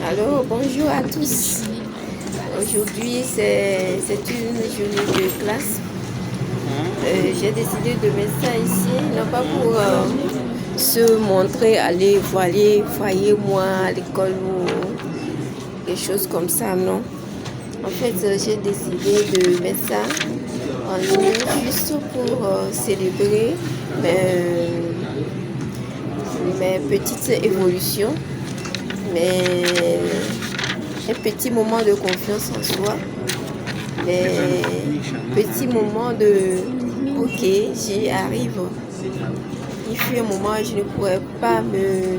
Alors, bonjour à tous. Aujourd'hui, c'est une journée de classe. J'ai décidé de mettre ça ici, non pas pour se montrer, aller voyer moi à l'école ou des choses comme ça, non. En fait, j'ai décidé de mettre ça en ligne juste pour célébrer mes petites évolutions, un petit moment de confiance en soi, des petits moments de ok, j'y arrive. Il fut un moment où je ne pourrais pas me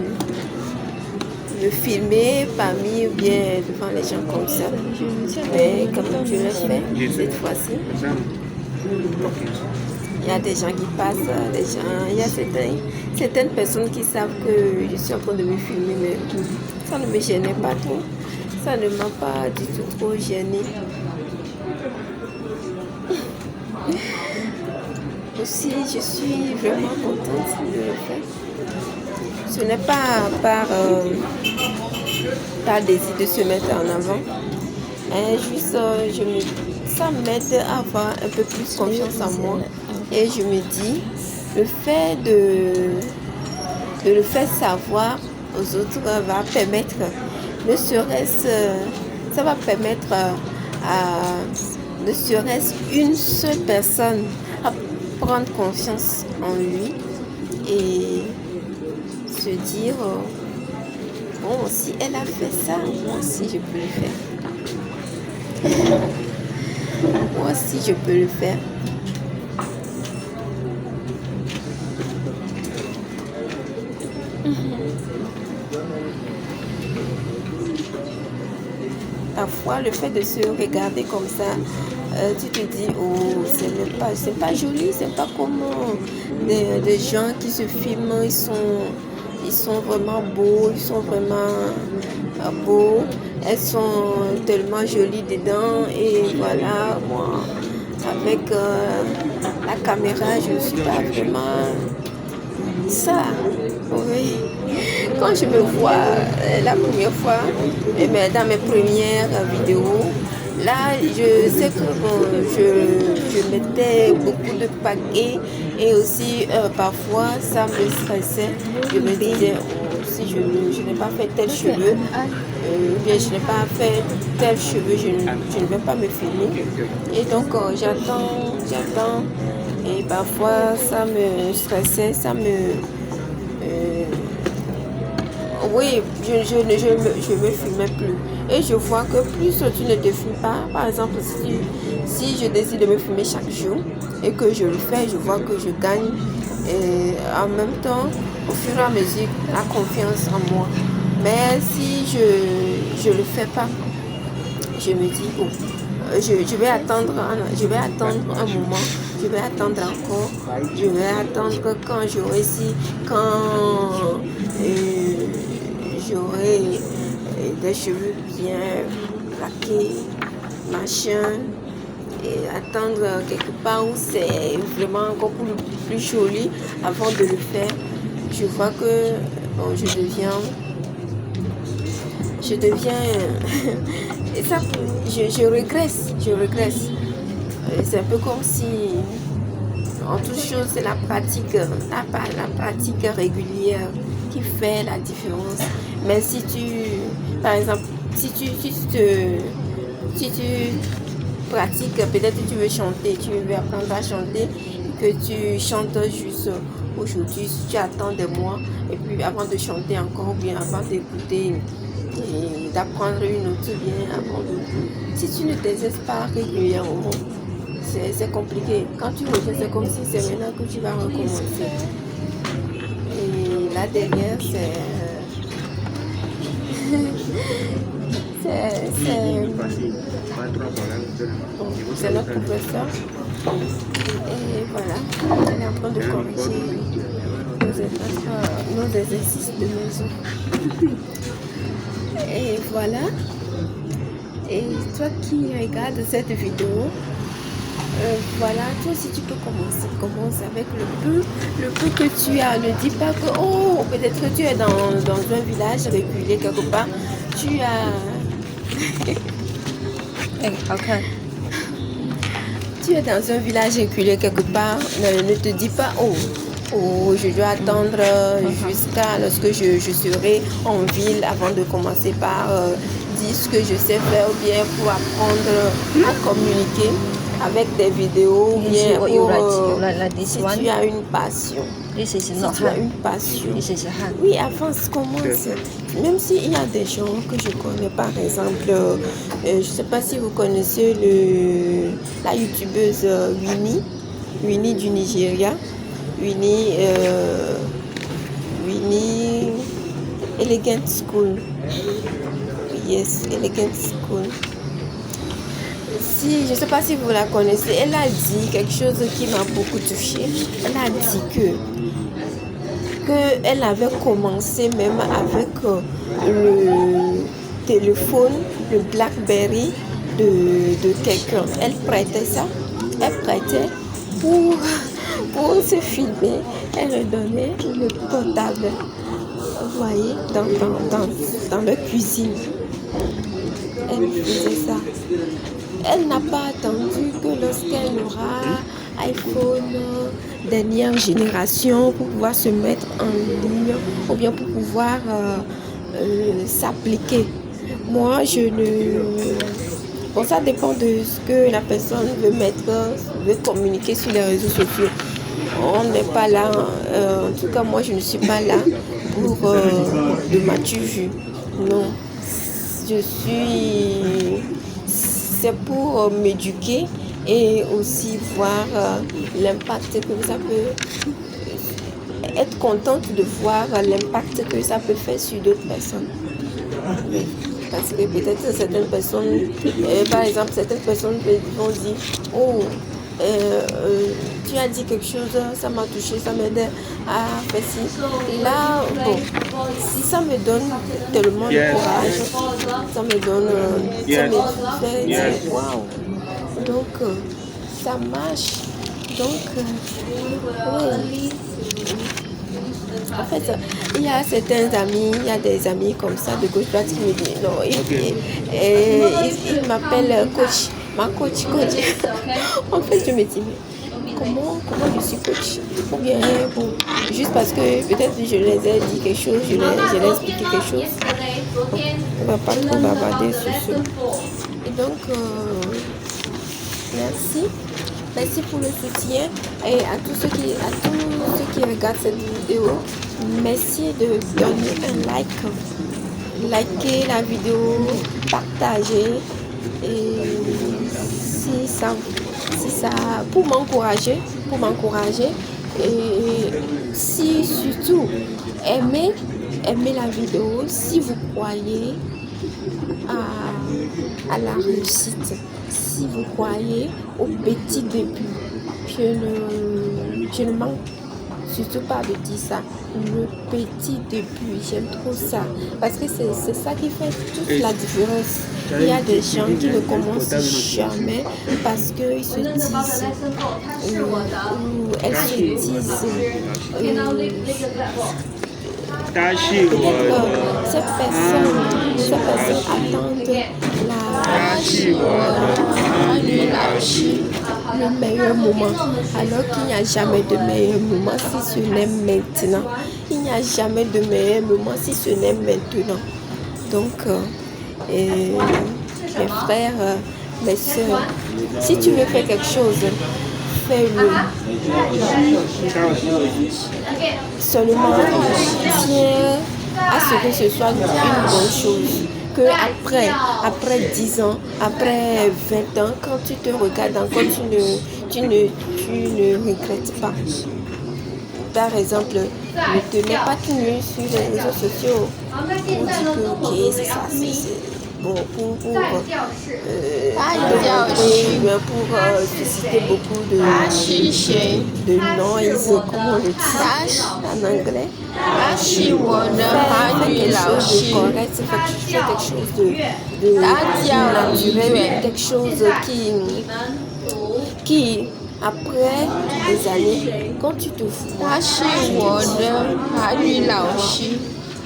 filmer parmi ou bien devant les gens comme ça. Mais quand même, je l'ai fait cette fois-ci. Il y a des gens qui passent, il y a certaines personnes qui savent que je suis en train de me filmer, mais ça ne me gênait pas trop. Ça ne m'a pas du tout trop gênée. Aussi, je suis vraiment contente de le faire. Ce n'est pas par désir de se mettre en avant. Juste, ça m'aide à avoir un peu plus confiance en moi. Et je me dis, le fait de le faire savoir aux autres va permettre, ça va permettre à ne serait-ce une seule personne à prendre confiance en lui et se dire, bon, si elle a fait ça, moi aussi je peux le faire. Moi aussi je peux le faire. Parfois, le fait de se regarder comme ça, tu te dis, oh, c'est pas joli, c'est pas comme des gens qui se filment, ils sont vraiment beaux, ils sont vraiment beaux, elles sont tellement jolies dedans, et voilà, moi, avec la caméra, je ne suis pas vraiment ça, oui. Quand je me vois la première fois, dans mes premières vidéos, là, je sais que je mettais beaucoup de paquets et aussi parfois ça me stressait. Je me disais, oh, si je n'ai pas fait tel cheveu, ou bien je n'ai pas fait tel cheveu, je ne vais pas me filmer. Et donc j'attends et parfois ça me stressait, oui, je me filmais plus. Et je vois que plus tu ne te filmes pas, par exemple, si je décide de me filmer chaque jour et que je le fais, je vois que je gagne. Et en même temps, au fur et à mesure, la confiance en moi. Mais si je le fais pas, je me dis, oh, je vais attendre un moment, je vais attendre encore, je vais attendre quand j'aurai des cheveux bien plaqués, machin, et attendre quelque part où c'est vraiment encore plus joli avant de le faire. Je vois que bon, je deviens et ça, je régresse. C'est un peu comme si en toute chose c'est la pratique régulière qui fait la différence. Mais si par exemple, si tu pratiques, peut-être tu veux chanter, tu veux apprendre à chanter, que tu chantes juste aujourd'hui, si tu attends des mois, et puis avant de chanter encore, ou bien avant d'écouter et d'apprendre une autre bien avant de... Si tu ne t'exerces pas régulièrement, c'est compliqué. Quand tu reviens, c'est comme si c'est maintenant que tu vas recommencer. Et là derrière, c'est notre professeur. Et voilà, elle est en train de corriger nos exercices de maison. Et voilà. Et toi qui regardes cette vidéo, Voilà, toi aussi tu peux commencer. Commence avec le peu que tu as. Ne dis pas que, oh, peut-être que tu es dans un village reculé quelque part. Tu as. OK. Tu es dans un village reculé quelque part. Ne te dis pas, oh, je dois attendre jusqu'à lorsque je serai en ville avant de commencer par dire ce que je sais faire ou bien pour apprendre à communiquer avec des vidéos ou bien pour, si tu as une passion. Si tu as une passion. Oui, avance, commence. Même s'il y a des gens que je connais, par exemple, je ne sais pas si vous connaissez la youtubeuse Winnie du Nigeria. Winnie Elegant School. Yes, Elegant School. Je ne sais pas si vous la connaissez, elle a dit quelque chose qui m'a beaucoup touchée. Elle a dit qu'elle avait commencé même avec le téléphone, le BlackBerry de quelqu'un. Elle prêtait ça. Elle prêtait pour se filmer. Elle redonnait le portable. Vous voyez, dans leur cuisine. Elle faisait ça. Elle n'a pas attendu que lorsqu'elle aura iPhone dernière génération pour pouvoir se mettre en ligne ou bien pour pouvoir s'appliquer. Moi, Bon, ça dépend de ce que la personne veut communiquer sur les réseaux sociaux. On n'est pas là, en tout cas moi je ne suis pas là pour de m'as-tu vu. Non, c'est pour m'éduquer et aussi voir l'impact que ça peut, être contente de voir l'impact que ça peut faire sur d'autres personnes. Oui. Parce que peut-être certaines personnes, par exemple, certaines personnes vont dire, oh, tu as dit quelque chose, ça m'a touché, ça m'aide à faire ci. Là, bon, ça me donne tellement de courage, ça me fait dire, waouh. Donc, ça marche. Donc, oui. En fait, il y a certains amis, il y a des amis comme ça de gauche droite qui me disent non, il m'appelle coach, ma coach. En fait, je me dis mais comment je suis coach? Ou bien bon, juste parce que peut-être je les ai dit quelque chose, je les ai expliqué quelque chose. Bon, on ne va pas trop bavarder sur ce. Et donc, merci pour le soutien et à tous ceux qui regardent cette vidéo. Merci de donner un like, liker la vidéo, partager et si ça pour m'encourager et si surtout aimez la vidéo si vous croyez à la réussite, si vous croyez au petit début. Je ne manque surtout pas de dire ça, le petit début, j'aime trop ça, parce que c'est ça qui fait toute la différence. Il y a des gens qui ne commencent jamais parce qu'ils se disent, ou elles se disent, cette personne attendent le meilleur moment, alors qu'il n'y a jamais de meilleur moment si ce n'est maintenant. Il n'y a jamais de meilleur moment si ce n'est maintenant. Donc, mes frères, mes soeurs, si tu veux faire quelque chose, fais-le. Seulement, tiens à ce que ce soit une bonne chose. Que après 10 ans, après 20 ans, quand tu te regardes encore, tu ne regrettes pas. Par exemple, ne te mets pas tout nu sur les réseaux sociaux pour dire que ok, c'est ça, c'est bon, pour susciter beaucoup de noise, comme on le dit en anglais. Fais quelque chose de correct, fais quelque chose de naturel, quelque chose qui, après des années, quand tu te vois, 他是我的法语老师，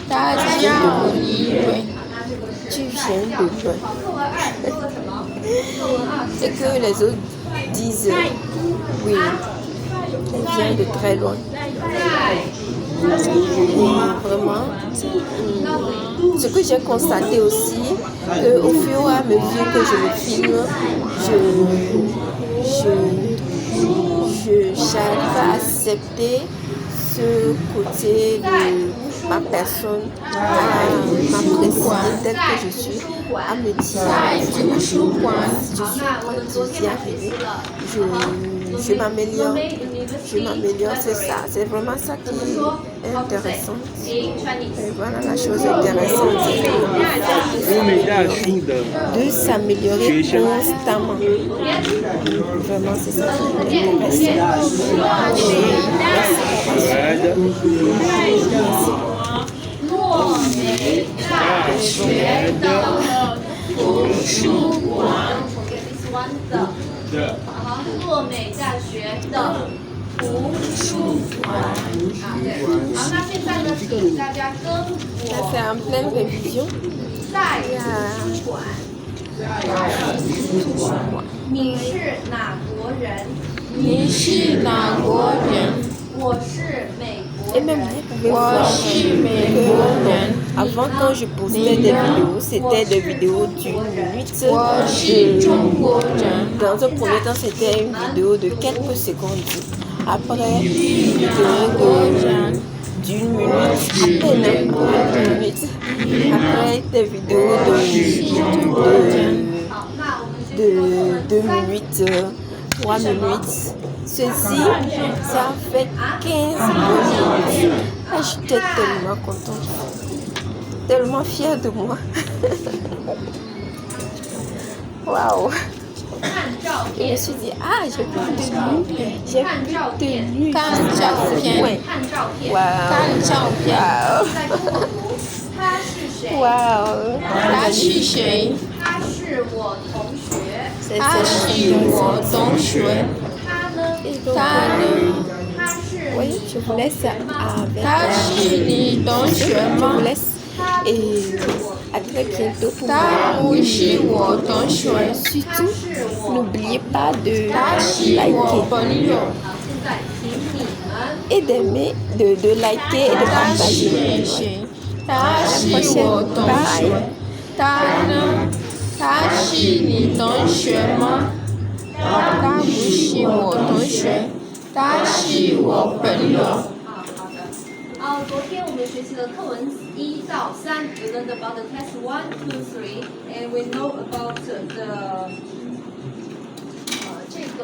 他叫李伟。tu viens de loin. Et que les autres disent, oui, elle vient de très loin. Et vraiment, ce que j'ai constaté aussi, qu'au fur et à mesure que je me filme, j'arrive à accepter ce côté de ma personne, à m'apprécier telle que je suis, à me dire, je suis en train d'y arriver, je m'améliore, c'est ça, c'est vraiment ça qui est intéressant. Et voilà la chose intéressante, de s'améliorer constamment. Vraiment, c'est ça qui est c'est en pleine révision. 你是哪国人？你是哪国人？我是美国 Et même 人。 vous pouvez voir que avant quand je postais des vidéos, c'était des vidéos d'une minute. 我是中国人。 Dans un premier temps, c'était une vidéo de quelques secondes. Après, une vidéo d'une minute, à peine une minute. Après, des vidéos de 2 minutes, 3 minutes. Ceci, ça fait 15 minutes. Ah, j'étais tellement contente, tellement fière de moi. Waouh! Et je me suis dit, ah, j'ai plus de vues. 看照片， Ouais. 看照片。 Waouh! 看照片。 他是谁？ Waouh! 他是谁？他是我同学。他是我同学。他呢？他呢？他是 Oui, je vous laisse avec 他是你同学 je 吗 vous？laisse et à très bientôt pour 他不是我同学， surtout n'oubliez pas de 他是我 liker 朋友。好，现在请你们 et d'aimer, de liker et de 他 partager. 是谁？他是我同学。他呢？他是你同学吗？他不是我同学，他是我朋友。昨天我们学习了课文1到3 We learned about the test 1, 2, 3 and we know about the 这个，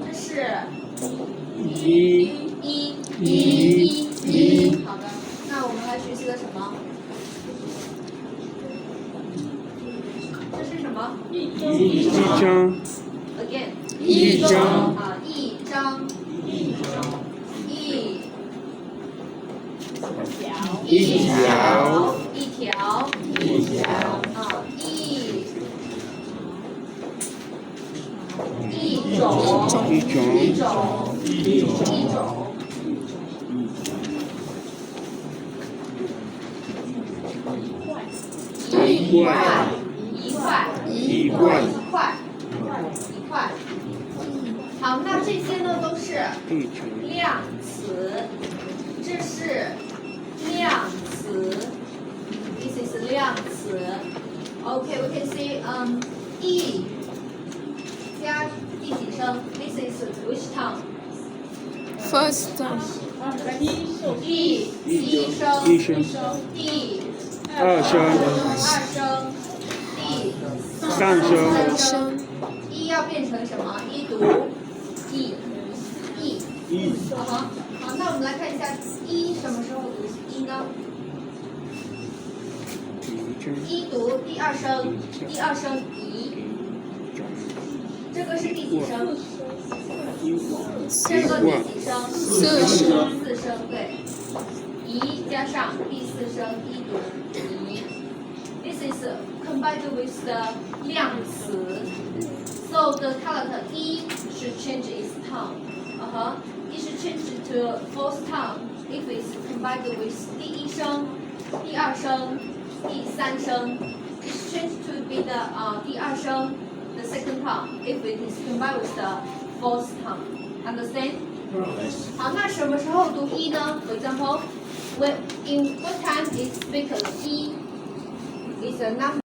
这是一。好的，那我们还学习了什么？这是什么一张 ？Again， 一张啊，一张，一条，啊，一种。一块。好，那这些呢都是量词，这是量词 ，this is 量词。Okay, we can see e 加第几声 ？This is which tone? First time， e 一声，第二声第三声声一要变成什么？一读 e。好，那我们来看一下一什么时候读一呢？一读第二声一，这个是第几声？这个第几声？四声，对。一加上第四声一读一。This is combined with the 量词。So the character E should change its tone. It should change to fourth tone if it's combined with 第一声、第二声、第三声。It should change to be the 第二声 the second tone if it is combined with the fourth tone. Understand? 好，那什么时候读 E 呢 ？For example, in what time is speak E is a number.